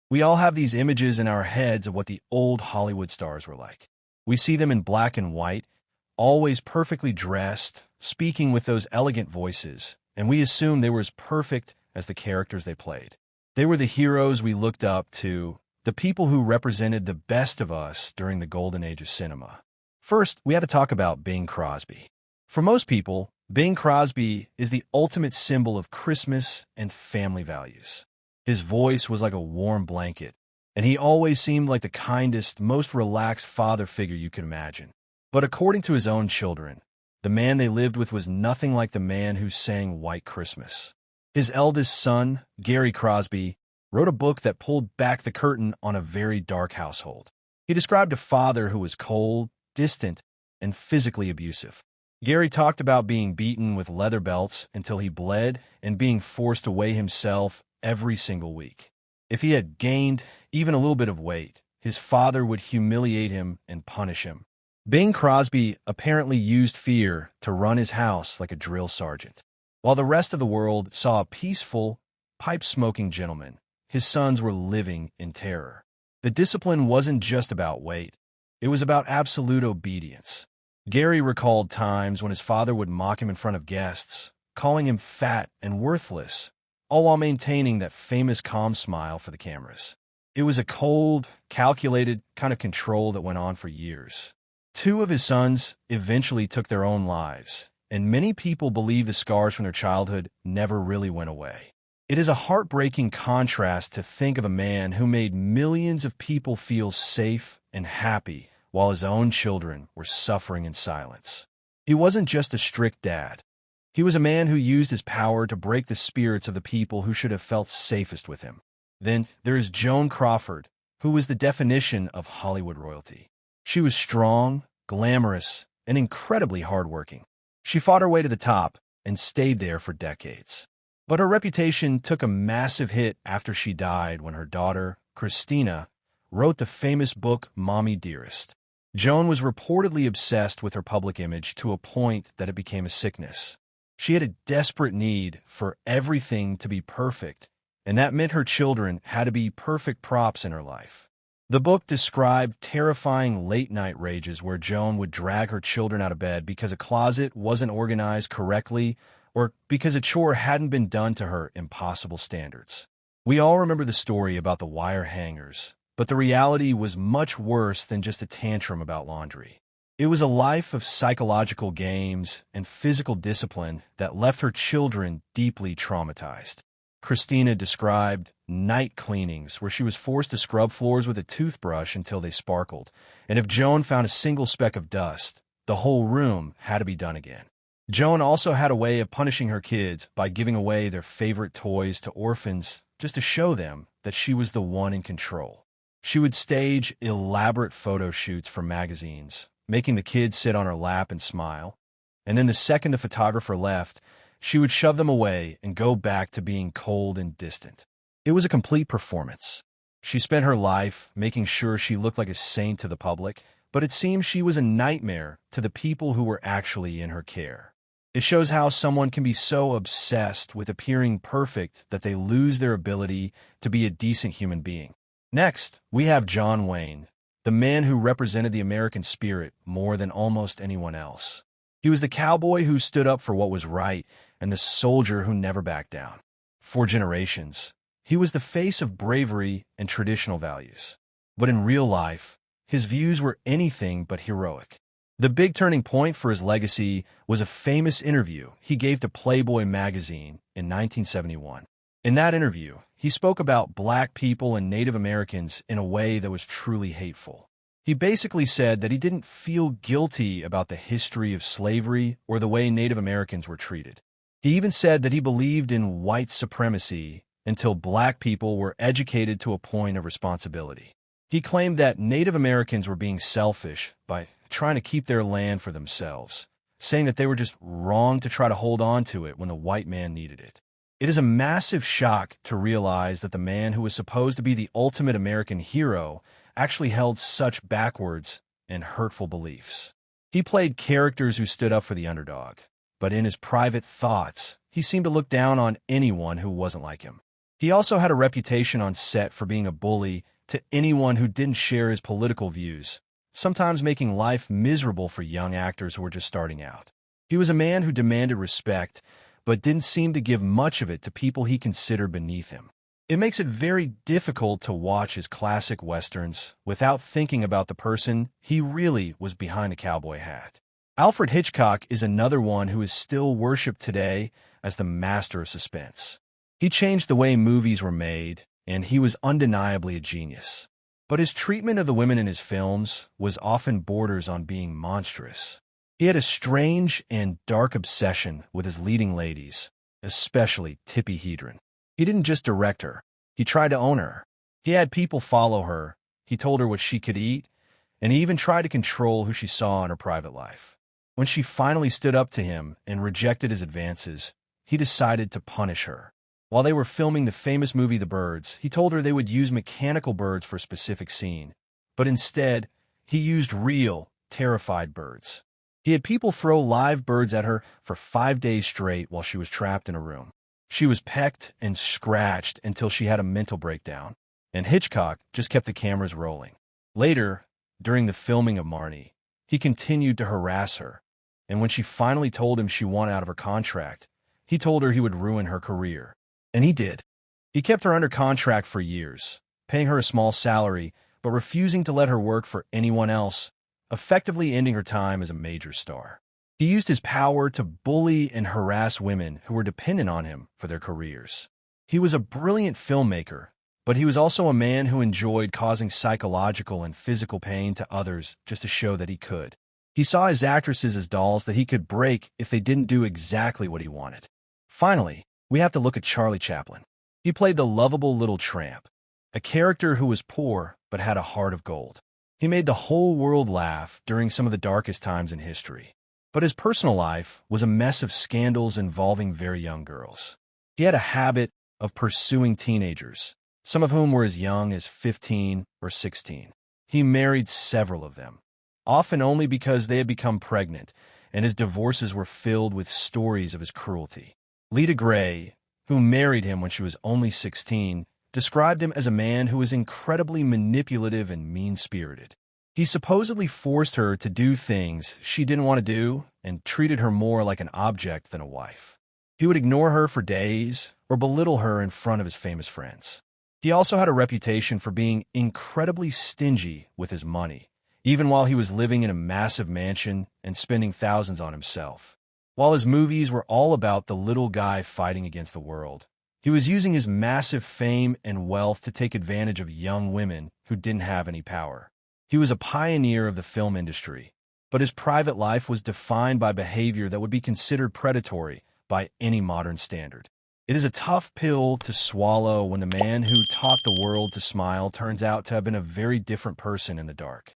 We all have these images in our heads of what the old Hollywood stars were like. We see them in black and white, always perfectly dressed, speaking with those elegant voices, and we assume they were as perfect as the characters they played. They were the heroes we looked up to, the people who represented the best of us during the golden age of cinema. First, we have to talk about Bing Crosby. For most people, Bing Crosby is the ultimate symbol of Christmas and family values. His voice was like a warm blanket, and he always seemed like the kindest, most relaxed father figure you could imagine. But according to his own children, the man they lived with was nothing like the man who sang White Christmas. His eldest son, Gary Crosby, wrote a book that pulled back the curtain on a very dark household. He described a father who was cold, distant, and physically abusive. Gary talked about being beaten with leather belts until he bled and being forced to weigh himself every single week. If he had gained even a little bit of weight, his father would humiliate him and punish him. Bing Crosby apparently used fear to run his house like a drill sergeant. While the rest of the world saw a peaceful, pipe-smoking gentleman, his sons were living in terror. The discipline wasn't just about weight. It was about absolute obedience. Gary recalled times when his father would mock him in front of guests, calling him fat and worthless, all while maintaining that famous calm smile for the cameras. It was a cold, calculated kind of control that went on for years. Two of his sons eventually took their own lives, and many people believe the scars from their childhood never really went away. It is a heartbreaking contrast to think of a man who made millions of people feel safe and happy while his own children were suffering in silence. He wasn't just a strict dad. He was a man who used his power to break the spirits of the people who should have felt safest with him. Then there is Joan Crawford, who was the definition of Hollywood royalty. She was strong, glamorous, and incredibly hardworking. She fought her way to the top and stayed there for decades. But her reputation took a massive hit after she died when her daughter, Christina, wrote the famous book Mommy Dearest. Joan was reportedly obsessed with her public image to a point that it became a sickness. She had a desperate need for everything to be perfect, and that meant her children had to be perfect props in her life. The book described terrifying late-night rages where Joan would drag her children out of bed because a closet wasn't organized correctly or because a chore hadn't been done to her impossible standards. We all remember the story about the wire hangers, but the reality was much worse than just a tantrum about laundry. It was a life of psychological games and physical discipline that left her children deeply traumatized. Christina described night cleanings where she was forced to scrub floors with a toothbrush until they sparkled, and if Joan found a single speck of dust, the whole room had to be done again. Joan also had a way of punishing her kids by giving away their favorite toys to orphans just to show them that she was the one in control. She would stage elaborate photo shoots for magazines, making the kids sit on her lap and smile, and then the second the photographer left, she would shove them away and go back to being cold and distant. It was a complete performance. She spent her life making sure she looked like a saint to the public, but it seemed she was a nightmare to the people who were actually in her care. It shows how someone can be so obsessed with appearing perfect that they lose their ability to be a decent human being. Next, we have John Wayne, the man who represented the American spirit more than almost anyone else. He was the cowboy who stood up for what was right and the soldier who never backed down. For generations, he was the face of bravery and traditional values. But in real life, his views were anything but heroic. The big turning point for his legacy was a famous interview he gave to Playboy magazine in 1971. In that interview, he spoke about black people and Native Americans in a way that was truly hateful. He basically said that he didn't feel guilty about the history of slavery or the way Native Americans were treated. He even said that he believed in white supremacy until black people were educated to a point of responsibility. He claimed that Native Americans were being selfish by trying to keep their land for themselves, saying that they were just wrong to try to hold on to it when the white man needed it. It is a massive shock to realize that the man who was supposed to be the ultimate American hero actually held such backwards and hurtful beliefs. He played characters who stood up for the underdog, but in his private thoughts, he seemed to look down on anyone who wasn't like him. He also had a reputation on set for being a bully to anyone who didn't share his political views, sometimes making life miserable for young actors who were just starting out. He was a man who demanded respect, but didn't seem to give much of it to people he considered beneath him. It makes it very difficult to watch his classic westerns without thinking about the person he really was behind a cowboy hat. Alfred Hitchcock is another one who is still worshipped today as the master of suspense. He changed the way movies were made, and he was undeniably a genius. But his treatment of the women in his films was often borders on being monstrous. He had a strange and dark obsession with his leading ladies, especially Tippi Hedren. He didn't just direct her, he tried to own her. He had people follow her, he told her what she could eat, and he even tried to control who she saw in her private life. When she finally stood up to him and rejected his advances, he decided to punish her. While they were filming the famous movie The Birds, he told her they would use mechanical birds for a specific scene, but instead, he used real, terrified birds. He had people throw live birds at her for 5 days straight while she was trapped in a room. She was pecked and scratched until she had a mental breakdown, and Hitchcock just kept the cameras rolling. Later, during the filming of Marnie, he continued to harass her, and when she finally told him she wanted out of her contract, he told her he would ruin her career. And he did. He kept her under contract for years, paying her a small salary, but refusing to let her work for anyone else, effectively ending her time as a major star. He used his power to bully and harass women who were dependent on him for their careers. He was a brilliant filmmaker, but he was also a man who enjoyed causing psychological and physical pain to others just to show that he could. He saw his actresses as dolls that he could break if they didn't do exactly what he wanted. Finally, we have to look at Charlie Chaplin. He played the lovable little tramp, a character who was poor but had a heart of gold. He made the whole world laugh during some of the darkest times in history. But his personal life was a mess of scandals involving very young girls. He had a habit of pursuing teenagers, some of whom were as young as 15 or 16. He married several of them, often only because they had become pregnant, and his divorces were filled with stories of his cruelty. Lita Grey, who married him when she was only 16, described him as a man who was incredibly manipulative and mean-spirited. He supposedly forced her to do things she didn't want to do and treated her more like an object than a wife. He would ignore her for days or belittle her in front of his famous friends. He also had a reputation for being incredibly stingy with his money, even while he was living in a massive mansion and spending thousands on himself. While his movies were all about the little guy fighting against the world, he was using his massive fame and wealth to take advantage of young women who didn't have any power. He was a pioneer of the film industry, but his private life was defined by behavior that would be considered predatory by any modern standard. It is a tough pill to swallow when the man who taught the world to smile turns out to have been a very different person in the dark.